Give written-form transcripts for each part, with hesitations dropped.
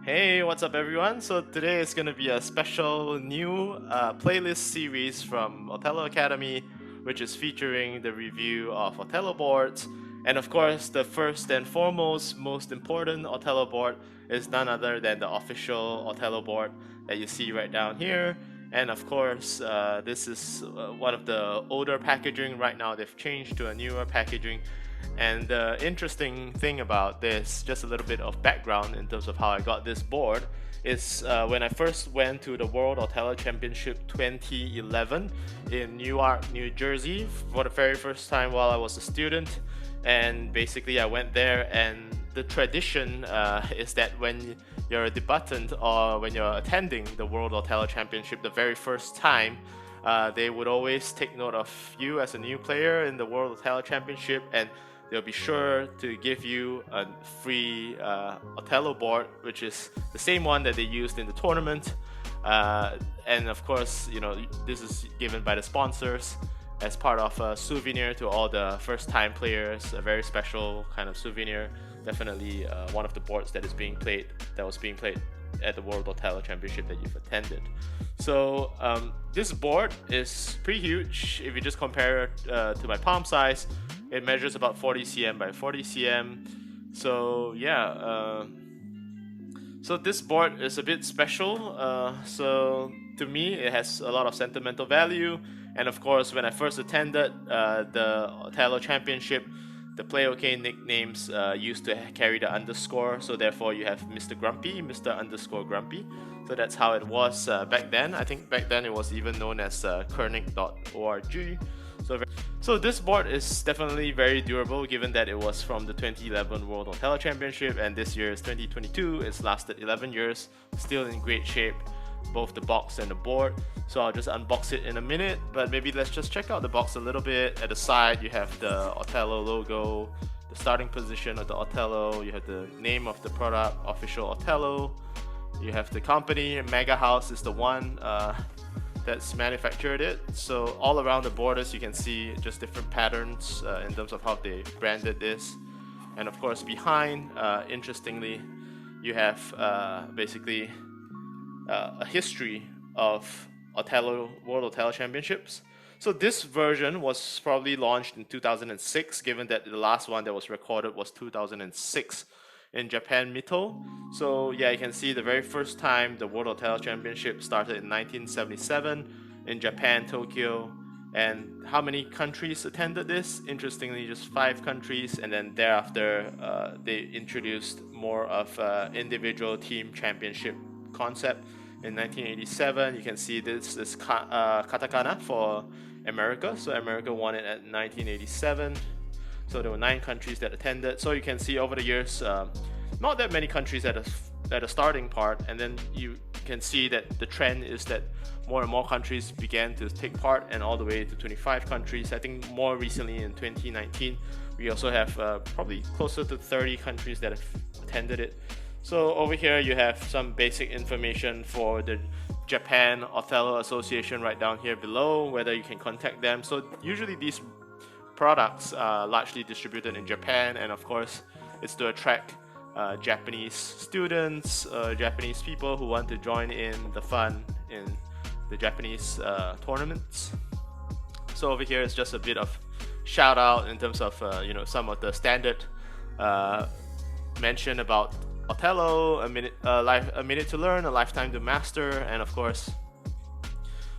Hey, what's up everyone? So today is going to be a special new playlist series from Othello Academy, which is featuring the review of Othello boards. And of course, the first and foremost, most important Othello board is none other than the official Othello board that you see right down here. And of course, this is one of the older packaging. Right now, they've changed to a newer packaging. And the interesting thing about this, just a little bit of background in terms of how I got this board, is when I first went to the World Othello Championship 2011 in Newark, New Jersey for the very first time while I was a student. And basically I went there, and the tradition is that when you're a debutant or when you're attending the World Othello Championship the very first time, they would always take note of you as a new player in the World Othello Championship, and they'll be sure to give you a free Othello board, which is the same one that they used in the tournament. And of course, you know, this is given by the sponsors as part of a souvenir to all the first-time players. A very special kind of souvenir. Definitely one of the boards that was being played at the World Othello Championship that you've attended. So this board is pretty huge. If you just compare it to my palm size, it measures about 40 cm by 40 cm. So yeah, so this board is a bit special. So to me, it has a lot of sentimental value. And of course, when I first attended the Othello Championship, the Play OK nicknames used to carry the underscore, so therefore you have Mr. Grumpy, Mr. Underscore Grumpy. So that's how it was back then. I think back then it was even known as Kernick.org. So this board is definitely very durable, given that it was from the 2011 World Othello Championship, and this year is 2022. It's lasted 11 years, still in great shape, both the box and the board. So I'll just unbox it in a minute, but maybe let's just check out the box a little bit. At the side you have the Othello logo, the starting position of the Othello, you have the name of the product, official Othello, you have the company, Megahouse is the one that's manufactured it. So all around the borders you can see just different patterns in terms of how they branded this. And of course behind, interestingly, you have basically a history of World Othello Championships. So this version was probably launched in 2006, given that the last one that was recorded was 2006 in Japan Mito. So yeah, you can see the very first time the World Othello Championship started in 1977 in Japan, Tokyo. And how many countries attended this? Interestingly, just 5 countries, and then thereafter they introduced more of individual team championship concept. In 1987, you can see this is katakana for America. So America won it at 1987. So there were 9 countries that attended. So you can see over the years, not that many countries at a starting part, and then you can see that the trend is that more and more countries began to take part, and all the way to 25 countries. I think more recently in 2019, we also have probably closer to 30 countries that have attended it. So over here you have some basic information for the Japan Othello Association right down here below, whether you can contact them. So usually these products are largely distributed in Japan, and of course it's to attract Japanese students, Japanese people who want to join in the fun in the Japanese tournaments. So over here is just a bit of shout out in terms of you know, some of the standard mention about Othello, a minute to learn, a lifetime to master, and of course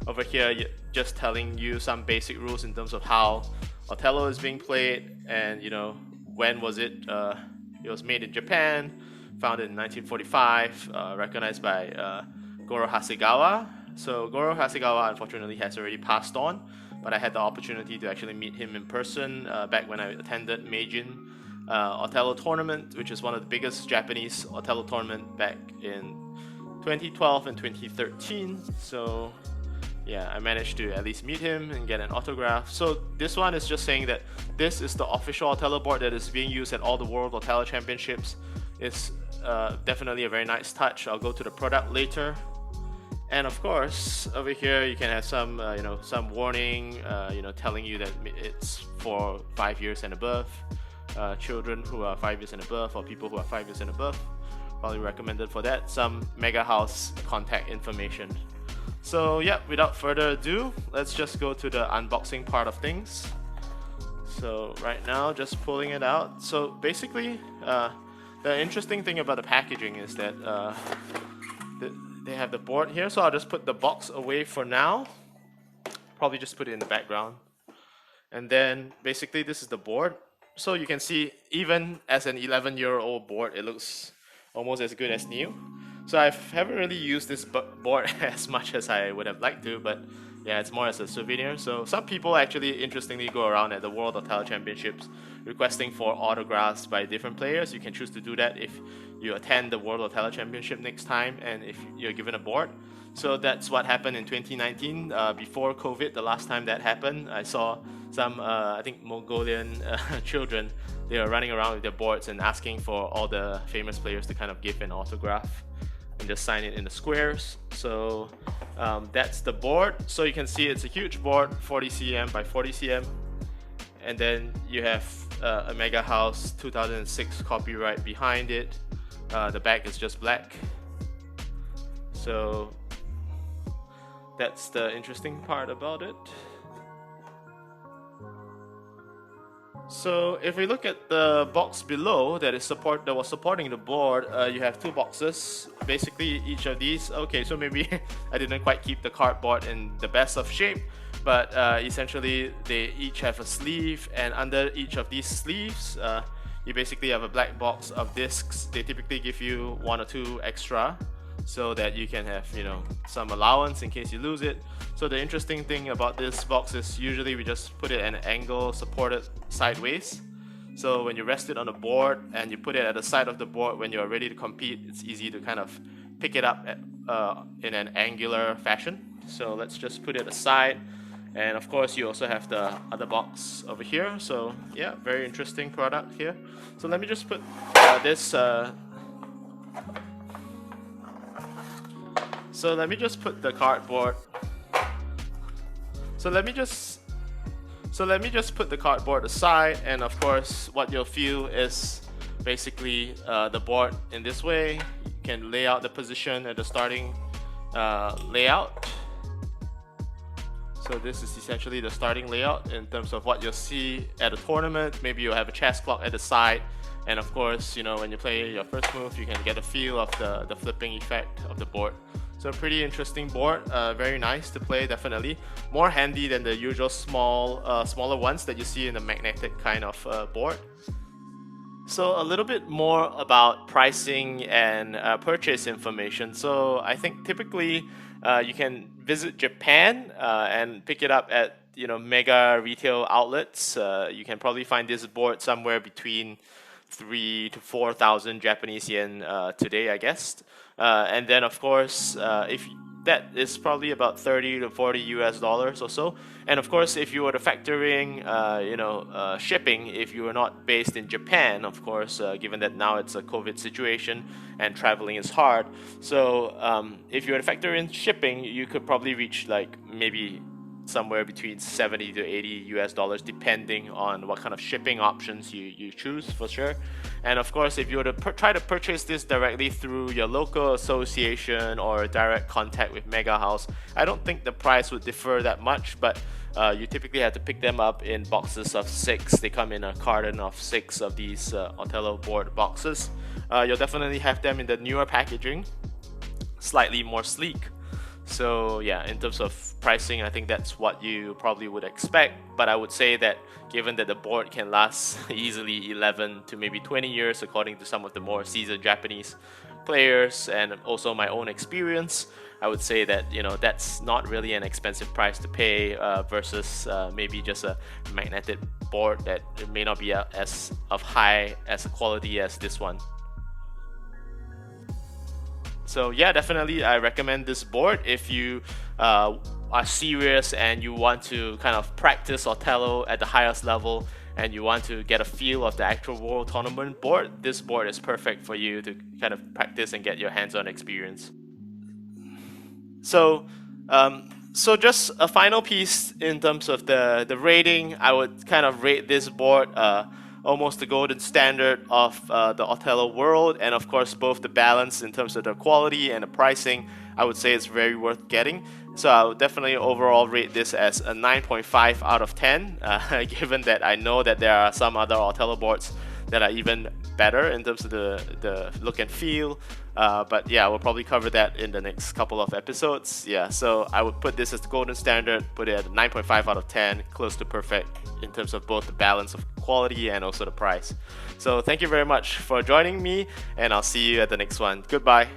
over here just telling you some basic rules in terms of how Othello is being played, and you know, when was it? It was made in Japan, founded in 1945, recognized by Goro Hasegawa. So Goro Hasegawa unfortunately has already passed on, but I had the opportunity to actually meet him in person back when I attended Meijin Othello tournament, which is one of the biggest Japanese Othello tournament back in 2012 and 2013. So yeah, I managed to at least meet him and get an autograph. So this one is just saying that this is the official Othello board that is being used at all the World Othello Championships. It's definitely a very nice touch. I'll go to the product later. And of course, over here you can have some, you know, some warning, you know, telling you that it's for 5 years and above, children who are 5 years and above, or people who are 5 years and above. probably recommended for that. Some Megahouse contact information. So yeah, without further ado, let's just go to the unboxing part of things. So right now, just pulling it out. So basically, the interesting thing about the packaging is that they have the board here. So I'll just put the box away for now. Probably just put it in the background. And then basically this is the board. So you can see even as an 11-year-old board, it looks almost as good as new. So I haven't really used this board as much as I would have liked to, but yeah, it's more as a souvenir. So some people actually interestingly go around at the World Othello Championships requesting for autographs by different players. You can choose to do that if you attend the World Othello Championship next time and if you're given a board. So that's what happened in 2019, before COVID. The last time that happened, I saw some, I think Mongolian children. They were running around with their boards and asking for all the famous players to kind of give an autograph and just sign it in the squares. So that's the board. So you can see it's a huge board, 40 cm by 40 cm. And then you have a Megahouse 2006 copyright behind it. The back is just black. So that's the interesting part about it. So if we look at the box below that was supporting the board, you have two boxes. Basically, each of these. Okay, so maybe I didn't quite keep the cardboard in the best of shape, but essentially they each have a sleeve, and under each of these sleeves, you basically have a black box of discs. They typically give you 1 or 2 extra, so that you can have, you know, some allowance in case you lose it. So the interesting thing about this box is usually we just put it at an angle supported sideways. So when you rest it on the board and you put it at the side of the board when you're ready to compete, it's easy to kind of pick it up in an angular fashion. So let's just put it aside. And of course you also have the other box over here. So yeah, very interesting product here. So let me just put this So let me just put the cardboard. So let me just put the cardboard aside, and of course, what you'll feel is basically the board in this way. You can lay out the position at the starting layout. So this is essentially the starting layout in terms of what you'll see at a tournament. Maybe you'll have a chess clock at the side. And of course, you know, when you play your first move, you can get a feel of the flipping effect of the board. So pretty interesting board, very nice to play, definitely. More handy than the usual smaller ones that you see in the magnetic kind of board. So a little bit more about pricing and purchase information. So I think typically you can visit Japan and pick it up at, you know, mega retail outlets. You can probably find this board somewhere between 3,000 to 4,000 Japanese yen today, I guess. And then of course, if that is probably about 30 to 40 US dollars or so. And of course, if you were to factor in, shipping, if you were not based in Japan, of course, given that now it's a COVID situation and traveling is hard. So if you were to factor in shipping, you could probably reach like maybe somewhere between 70 to 80 US dollars, depending on what kind of shipping options you choose, for sure. And of course, if you were to try to purchase this directly through your local association or direct contact with Megahouse, I don't think the price would differ that much, but you typically have to pick them up in boxes of 6. They come in a carton of 6 of these Othello board boxes. You'll definitely have them in the newer packaging, slightly more sleek. So yeah, in terms of pricing, I think that's what you probably would expect. But I would say that given that the board can last easily 11 to maybe 20 years, according to some of the more seasoned Japanese players and also my own experience, I would say that, you know, that's not really an expensive price to pay versus maybe just a magnetic board that may not be as high as a quality as this one. So yeah, definitely I recommend this board if you are serious and you want to kind of practice Othello at the highest level and you want to get a feel of the actual World Tournament board. This board is perfect for you to kind of practice and get your hands-on experience. So just a final piece in terms of the rating. I would kind of rate this board almost the golden standard of the Othello world, and of course both the balance in terms of the quality and the pricing. I would say it's very worth getting. So I would definitely overall rate this as a 9.5 out of 10, given that I know that there are some other Othello boards that are even better in terms of the look and feel. But yeah, we'll probably cover that in the next couple of episodes. Yeah, so I would put this as the golden standard, put it at a 9.5 out of 10, close to perfect in terms of both the balance of quality and also the price. So thank you very much for joining me, and I'll see you at the next one. Goodbye.